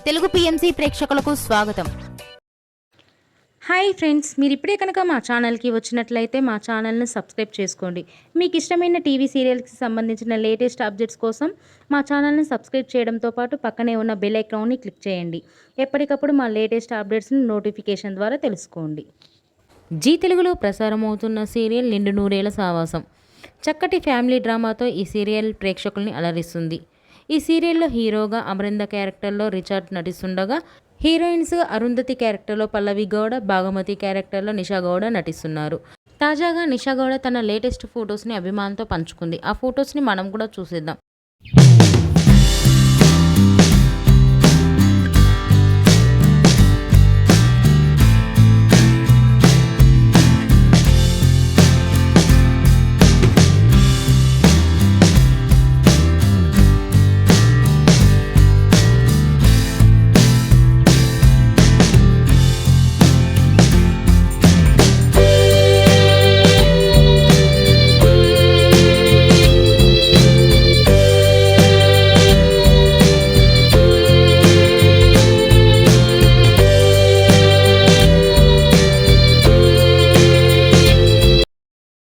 Telugu PMC ప్రేక్షకులకు స్వాగతం. Hi friends, మీరు ఇప్పుడే కనుక మా ఛానల్కి వచ్చినట్లయితే మా ఛానల్ని సబ్స్క్రైబ్ చేసుకోండి. మీకు ఇష్టమైన టీవీ సీరియల్స్కి సంబంధించిన లేటెస్ట్ అప్డేట్స్ కోసం మా ఛానల్ని సబ్స్క్రైబ్ చేయడంతో పాటు పక్కనే ఉన్న బెల్ ఐకాన్ని క్లిక్ చేయండి. ఎప్పటికప్పుడు మా లేటెస్ట్ అప్డేట్స్ని నోటిఫికేషన్ ద్వారా తెలుసుకోండి. జీ తెలుగులో ప్రసారమవుతున్న సీరియల్ నిండు నూరేళ్ల సావాసం. చక్కటి ఫ్యామిలీ డ్రామాతో ఈ సీరియల్ ప్రేక్షకుల్ని అలరిస్తుంది. ఈ సీరియల్లో హీరోగా అమరింద క్యారెక్టర్లో రిచర్డ్ నటిస్తుండగా, హీరోయిన్స్ అరుంధతి క్యారెక్టర్లో పల్లవి గౌడ, భాగమతి క్యారెక్టర్లో నిషా గౌడ నటిస్తున్నారు. తాజాగా నిషా గౌడ తన లేటెస్ట్ ఫొటోస్ని అభిమానులతో పంచుకుంది. ఆ ఫొటోస్ని మనం కూడా చూసేద్దాం.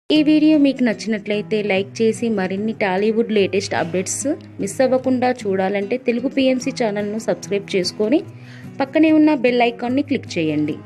ఈ వీడియో మీకు నచ్చినట్లయితే లైక్ చేసి మరిన్ని టాలీవుడ్ లేటెస్ట్ అప్డేట్స్ మిస్ అవ్వకుండా చూడాలంటే తెలుగు పిఎంసి ఛానల్ను సబ్స్క్రైబ్ చేసుకొని పక్కనే ఉన్న బెల్ ఐకాన్ని క్లిక్ చేయండి.